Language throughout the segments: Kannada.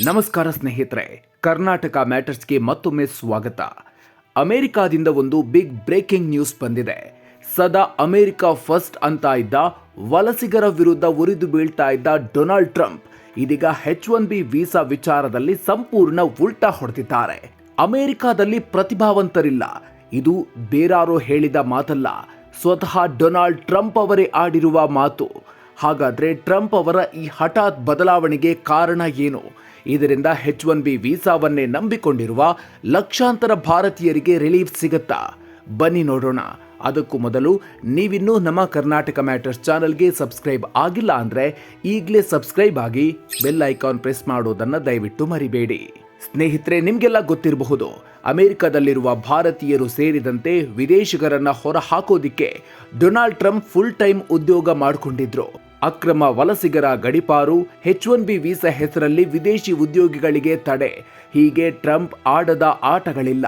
ನಮಸ್ಕಾರ ಸ್ನೇಹಿತರೆ, ಕರ್ನಾಟಕ ಮ್ಯಾಟರ್ಸ್ಗೆ ಮತ್ತೊಮ್ಮೆ ಸ್ವಾಗತ. ಅಮೆರಿಕಾದಿಂದ ಒಂದು ಬಿಗ್ ಬ್ರೇಕಿಂಗ್ ನ್ಯೂಸ್ ಬಂದಿದೆ. ಸದಾ ಅಮೆರಿಕ ಫಸ್ಟ್ ಅಂತ ಇದ್ದ ವಲಸಿಗರ ವಿರುದ್ಧ ಉರಿದು ಬೀಳ್ತಾ ಇದ್ದ ಡೊನಾಲ್ಡ್ ಟ್ರಂಪ್ ಇದೀಗ H1B ವೀಸಾ ವಿಚಾರದಲ್ಲಿ ಸಂಪೂರ್ಣ ಉಲ್ಟಾ ಹೊಡೆದಿದ್ದಾರೆ. ಅಮೆರಿಕಾದಲ್ಲಿ ಪ್ರತಿಭಾವಂತರಿಲ್ಲ, ಇದು ಬೇರಾರೋ ಹೇಳಿದ ಮಾತಲ್ಲ, ಸ್ವತಃ ಡೊನಾಲ್ಡ್ ಟ್ರಂಪ್ ಅವರೇ ಆಡಿರುವ ಮಾತು. ಹಾಗಾದ್ರೆ ಟ್ರಂಪ್ ಅವರ ಈ ಹಠಾತ್ ಬದಲಾವಣೆಗೆ ಕಾರಣ ಏನು? ಇದರಿಂದ H1B ವೀಸಾವನ್ನೇ ನಂಬಿಕೊಂಡಿರುವ ಲಕ್ಷಾಂತರ ಭಾರತೀಯರಿಗೆ ರಿಲೀಫ್ ಸಿಗುತ್ತಾ? ಬನ್ನಿ ನೋಡೋಣ. ಅದಕ್ಕೂ ಮೊದಲು ನೀವಿನ್ನೂ ನಮ್ಮ ಕರ್ನಾಟಕ ಮ್ಯಾಟರ್ಸ್ ಚಾನೆಲ್ಗೆ ಸಬ್ಸ್ಕ್ರೈಬ್ ಆಗಿಲ್ಲ ಅಂದರೆ ಈಗಲೇ ಸಬ್ಸ್ಕ್ರೈಬ್ ಆಗಿ ಬೆಲ್ ಐಕಾನ್ ಪ್ರೆಸ್ ಮಾಡೋದನ್ನು ದಯವಿಟ್ಟು ಮರಿಬೇಡಿ. ಸ್ನೇಹಿತರೆ, ನಿಮಗೆಲ್ಲ ಗೊತ್ತಿರಬಹುದು, ಅಮೆರಿಕದಲ್ಲಿರುವ ಭಾರತೀಯರು ಸೇರಿದಂತೆ ವಿದೇಶಿಗರನ್ನ ಹೊರ ಹಾಕೋದಿಕ್ಕೆ ಡೊನಾಲ್ಡ್ ಟ್ರಂಪ್ ಫುಲ್ ಟೈಮ್ ಉದ್ಯೋಗ ಮಾಡಿಕೊಂಡಿದ್ರು. ಅಕ್ರಮ ವಲಸಿಗರ ಗಡಿಪಾರು, H1B ವೀಸಾ ಹೆಸರಲ್ಲಿ ವಿದೇಶಿ ಉದ್ಯೋಗಿಗಳಿಗೆ ತಡೆ, ಹೀಗೆ ಟ್ರಂಪ್ ಆಡದ ಆಟಗಳಿಲ್ಲ.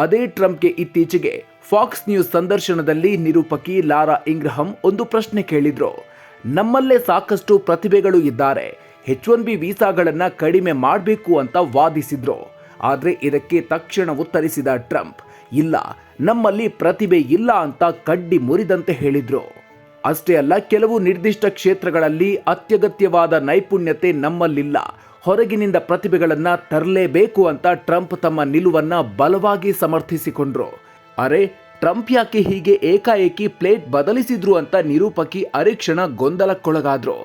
ಅದೇ ಟ್ರಂಪ್ಗೆ ಇತ್ತೀಚೆಗೆ ಫಾಕ್ಸ್ ನ್ಯೂಸ್ ಸಂದರ್ಶನದಲ್ಲಿ ನಿರೂಪಕಿ ಲಾರಾ ಇಂಗ್ರಹಂ ಒಂದು ಪ್ರಶ್ನೆ ಕೇಳಿದ್ರು. ನಮ್ಮಲ್ಲೇ ಸಾಕಷ್ಟು ಪ್ರತಿಭೆಗಳು ಇದ್ದಾರೆ, H1B ವೀಸಾಗಳನ್ನ ಕಡಿಮೆ ಮಾಡಬೇಕು ಅಂತ ವಾದಿಸಿದ್ರು. ಆದರೆ ಇದಕ್ಕೆ ತಕ್ಷಣ ಉತ್ತರಿಸಿದ ಟ್ರಂಪ್, ಇಲ್ಲ, ನಮ್ಮಲ್ಲಿ ಪ್ರತಿಭೆ ಇಲ್ಲ ಅಂತ ಕಡ್ಡಿ ಮುರಿದಂತೆ ಹೇಳಿದ್ರು. ಅಷ್ಟೇ ಅಲ್ಲ, ಕೆಲವು ನಿರ್ದಿಷ್ಟ ಕ್ಷೇತ್ರಗಳಲ್ಲಿ ಅತ್ಯಗತ್ಯವಾದ ನೈಪುಣ್ಯತೆ ನಮ್ಮಲ್ಲಿಲ್ಲ, ಹೊರಗಿನಿಂದ ಪ್ರತಿಭೆಗಳನ್ನ ತರಲೇಬೇಕು ಅಂತ ಟ್ರಂಪ್ ತಮ್ಮ ನಿಲುವನ್ನ ಬಲವಾಗಿ ಸಮರ್ಥಿಸಿಕೊಂಡ್ರು. ಅರೆ, ಟ್ರಂಪ್ ಯಾಕೆ ಹೀಗೆ ಏಕಾಏಕಿ ಪ್ಲೇಟ್ ಬದಲಿಸಿದ್ರು ಅಂತ ನಿರೂಪಕಿ ಅರೆಕ್ಷಣ ಗೊಂದಲಕ್ಕೊಳಗಾದ್ರು.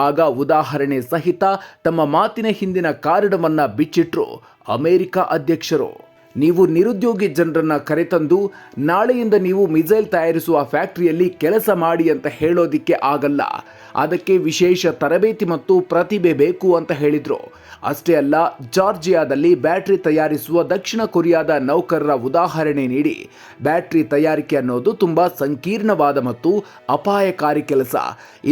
ಆಗ ಉದಾಹರಣೆ ಸಹಿತ ತಮ್ಮ ಮಾತಿನ ಹಿಂದಿನ ಕಾರಣವನ್ನ ಬಿಚ್ಚಿಟ್ರು ಅಮೆರಿಕ ಅಧ್ಯಕ್ಷರು. ನೀವು ನಿರುದ್ಯೋಗಿ ಜನರನ್ನ ಕರೆತಂದು ನಾಳೆಯಿಂದ ನೀವು ಮಿಸೈಲ್ ತಯಾರಿಸುವ ಫ್ಯಾಕ್ಟರಿಯಲ್ಲಿ ಕೆಲಸ ಮಾಡಿ ಅಂತ ಹೇಳೋದಿಕ್ಕೆ ಆಗಲ್ಲ, ಅದಕ್ಕೆ ವಿಶೇಷ ತರಬೇತಿ ಮತ್ತು ಪ್ರತಿಭೆ ಬೇಕು ಅಂತ ಹೇಳಿದ್ರು. ಅಷ್ಟೇ ಅಲ್ಲ, ಜಾರ್ಜಿಯಾದಲ್ಲಿ ಬ್ಯಾಟರಿ ತಯಾರಿಸುವ ದಕ್ಷಿಣ ಕೊರಿಯಾದ ನೌಕರರ ಉದಾಹರಣೆ ನೀಡಿ, ಬ್ಯಾಟರಿ ತಯಾರಿಕೆ ಅನ್ನೋದು ತುಂಬಾ ಸಂಕೀರ್ಣವಾದ ಮತ್ತು ಅಪಾಯಕಾರಿ ಕೆಲಸ,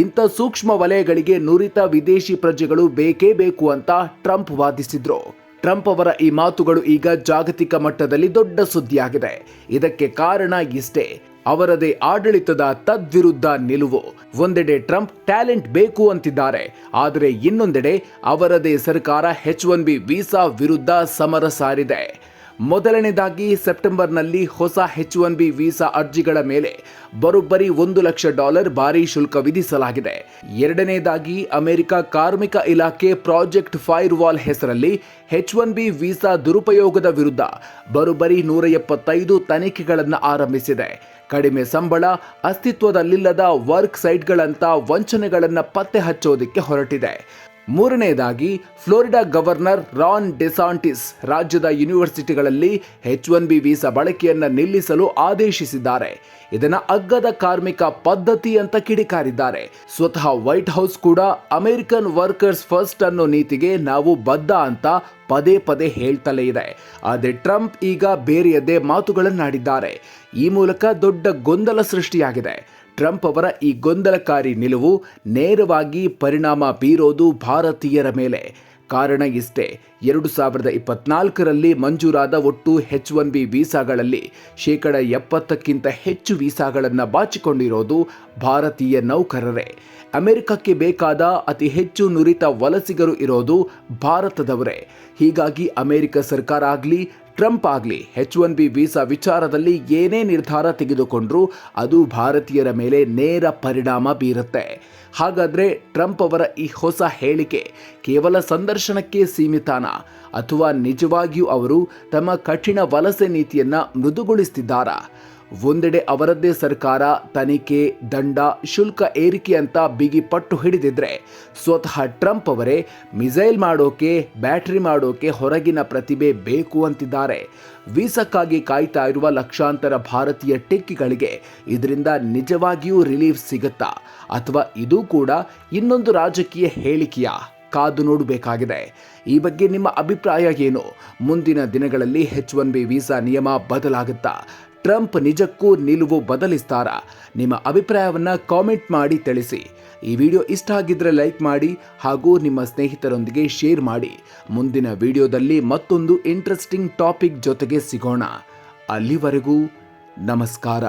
ಇಂಥ ಸೂಕ್ಷ್ಮ ವಲಯಗಳಿಗೆ ನುರಿತ ವಿದೇಶಿ ಪ್ರಜೆಗಳು ಬೇಕೇ ಬೇಕು ಅಂತ ಟ್ರಂಪ್ ವಾದಿಸಿದ್ರು. ಟ್ರಂಪ್ ಅವರ ಈ ಮಾತುಗಳು ಈಗ ಜಾಗತಿಕ ಮಟ್ಟದಲ್ಲಿ ದೊಡ್ಡ ಸುದ್ದಿಯಾಗಿದೆ. ಇದಕ್ಕೆ ಕಾರಣ ಇಷ್ಟೇ, ಅವರದೇ ಆಡಳಿತದ ತದ್ವಿರುದ್ಧ ನಿಲುವು. ಒಂದೆಡೆ ಟ್ರಂಪ್ ಟ್ಯಾಲೆಂಟ್ ಬೇಕು ಅಂತಿದ್ದಾರೆ, ಆದರೆ ಇನ್ನೊಂದೆಡೆ ಅವರದೇ ಸರ್ಕಾರ H1B ವೀಸಾ ವಿರುದ್ಧ ಸಮರ ಸಾರಿದೆ. ಮೊದಲನೇದಾಗಿ, ಸೆಪ್ಟೆಂಬರ್ನಲ್ಲಿ ಹೊಸ H1B ವೀಸಾ ಅರ್ಜಿಗಳ ಮೇಲೆ ಬರೋಬ್ಬರಿ $1,00,000 ಭಾರಿ ಶುಲ್ಕ ವಿಧಿಸಲಾಗಿದೆ. ಎರಡನೇದಾಗಿ, ಅಮೆರಿಕ ಕಾರ್ಮಿಕ ಇಲಾಖೆ ಪ್ರಾಜೆಕ್ಟ್ ಫೈರ್ವಾಲ್ ಹೆಸರಲ್ಲಿ H1B ವೀಸಾ ದುರುಪಯೋಗದ ವಿರುದ್ಧ ಬರೋಬ್ಬರಿ 175 ತನಿಖೆಗಳನ್ನು ಆರಂಭಿಸಿದೆ. ಕಡಿಮೆ ಸಂಬಳ, ಅಸ್ತಿತ್ವದಲ್ಲಿಲ್ಲದ ವರ್ಕ್ ಸೈಟ್ಗಳಂತ ವಂಚನೆಗಳನ್ನು ಪತ್ತೆ ಹಚ್ಚೋದಕ್ಕೆ ಹೊರಟಿದೆ. ಮೂರನೆಯದಾಗಿ, ಫ್ಲೋರಿಡಾ ಗವರ್ನರ್ ರಾನ್ ಡೆಸಾಂಟಿಸ್ ರಾಜ್ಯದ ಯೂನಿವರ್ಸಿಟಿಗಳಲ್ಲಿ H1B ವೀಸಾ ಬಳಕೆಯನ್ನು ನಿಲ್ಲಿಸಲು ಆದೇಶಿಸಿದ್ದಾರೆ. ಇದನ್ನ ಅಗ್ಗದ ಕಾರ್ಮಿಕ ಪದ್ಧತಿ ಅಂತ ಕಿಡಿಕಾರಿದ್ದಾರೆ. ಸ್ವತಃ ವೈಟ್ ಹೌಸ್ ಕೂಡ ಅಮೆರಿಕನ್ ವರ್ಕರ್ಸ್ ಫಸ್ಟ್ ಅನ್ನೋ ನೀತಿಗೆ ನಾವು ಬದ್ಧ ಅಂತ ಪದೇ ಪದೇ ಹೇಳ್ತಲೇ ಇದೆ. ಆದರೆ ಟ್ರಂಪ್ ಈಗ ಬೇರೆಯದೇ ಮಾತುಗಳನ್ನಾಡಿದ್ದಾರೆ. ಈ ಮೂಲಕ ದೊಡ್ಡ ಗೊಂದಲ ಸೃಷ್ಟಿಯಾಗಿದೆ. ಟ್ರಂಪ್ ಅವರ ಈ ಗೊಂದಲಕಾರಿ ನಿಲುವು ನೇರವಾಗಿ ಪರಿಣಾಮ ಬೀರೋದು ಭಾರತೀಯರ ಮೇಲೆ. ಕಾರಣ ಇಷ್ಟೇ, 2024ರಲ್ಲಿ ಮಂಜೂರಾದ ಒಟ್ಟು H1B ವೀಸಾಗಳಲ್ಲಿ 70%ಕ್ಕಿಂತ ಹೆಚ್ಚು ವೀಸಾಗಳನ್ನು ಬಾಚಿಕೊಂಡಿರೋದು ಭಾರತೀಯ ನೌಕರರೇ. ಅಮೆರಿಕಕ್ಕೆ ಬೇಕಾದ ಅತಿ ಹೆಚ್ಚು ನುರಿತ ವಲಸಿಗರು ಇರೋದು ಭಾರತದವರೇ. ಹೀಗಾಗಿ ಅಮೆರಿಕ ಸರ್ಕಾರ ಆಗಲಿ ಟ್ರಂಪ್ ಆಗಲಿ H1B ವೀಸಾ ವಿಚಾರದಲ್ಲಿ ಏನೇ ನಿರ್ಧಾರ ತೆಗೆದುಕೊಂಡ್ರೂ ಅದು ಭಾರತೀಯರ ಮೇಲೆ ನೇರ ಪರಿಣಾಮ ಬೀರುತ್ತೆ. ಹಾಗಾದರೆ ಟ್ರಂಪ್ ಅವರ ಈ ಹೊಸ ಹೇಳಿಕೆ ಕೇವಲ ಸಂದರ್ಶನಕ್ಕೆ ಸೀಮಿತನಾ, ಅಥವಾ ನಿಜವಾಗಿಯೂ ಅವರು ತಮ್ಮ ಕಠಿಣ ವಲಸೆ ನೀತಿಯನ್ನು ಮೃದುಗೊಳಿಸುತ್ತಿದ್ದಾರಾ? ಒಂದೆಡೆ ಅವರದ್ದೇ ಸರ್ಕಾರ ತನಿಖೆ, ದಂಡ, ಶುಲ್ಕ ಏರಿಕೆ ಅಂತ ಬಿಗಿ ಪಟ್ಟು ಹಿಡಿದಿದ್ರೆ, ಸ್ವತಃ ಟ್ರಂಪ್ ಅವರೇ ಮಿಸೈಲ್ ಮಾಡೋಕೆ, ಬ್ಯಾಟರಿ ಮಾಡೋಕೆ ಹೊರಗಿನ ಪ್ರತಿಭೆ ಬೇಕು ಅಂತಿದ್ದಾರೆ. ವೀಸಾಕ್ಕಾಗಿ ಕಾಯ್ತಾ ಇರುವ ಲಕ್ಷಾಂತರ ಭಾರತೀಯ ಟೆಕ್ಕಿಗಳಿಗೆ ಇದರಿಂದ ನಿಜವಾಗಿಯೂ ರಿಲೀಫ್ ಸಿಗುತ್ತಾ, ಅಥವಾ ಇದು ಕೂಡ ಇನ್ನೊಂದು ರಾಜಕೀಯ ಹೇಳಿಕೆಯಾ? ಕಾದು ನೋಡಬೇಕಾಗಿದೆ. ಈ ಬಗ್ಗೆ ನಿಮ್ಮ ಅಭಿಪ್ರಾಯ ಏನು? ಮುಂದಿನ ದಿನಗಳಲ್ಲಿ H1B ವೀಸಾ ನಿಯಮ ಬದಲಾಗುತ್ತಾ? ಟ್ರಂಪ್ ನಿಜಕ್ಕೂ ನಿಲುವು ಬದಲಿಸ್ತಾರಾ? ನಿಮ್ಮ ಅಭಿಪ್ರಾಯವನ್ನು ಕಾಮೆಂಟ್ ಮಾಡಿ ತಿಳಿಸಿ. ಈ ವಿಡಿಯೋ ಇಷ್ಟ ಆಗಿದ್ರೆ ಲೈಕ್ ಮಾಡಿ ಹಾಗೂ ನಿಮ್ಮ ಸ್ನೇಹಿತರೊಂದಿಗೆ ಶೇರ್ ಮಾಡಿ. ಮುಂದಿನ ವಿಡಿಯೋದಲ್ಲಿ ಮತ್ತೊಂದು ಇಂಟ್ರೆಸ್ಟಿಂಗ್ ಟಾಪಿಕ್ ಜೊತೆಗೆ ಸಿಗೋಣ. ಅಲ್ಲಿವರೆಗೂ ನಮಸ್ಕಾರ.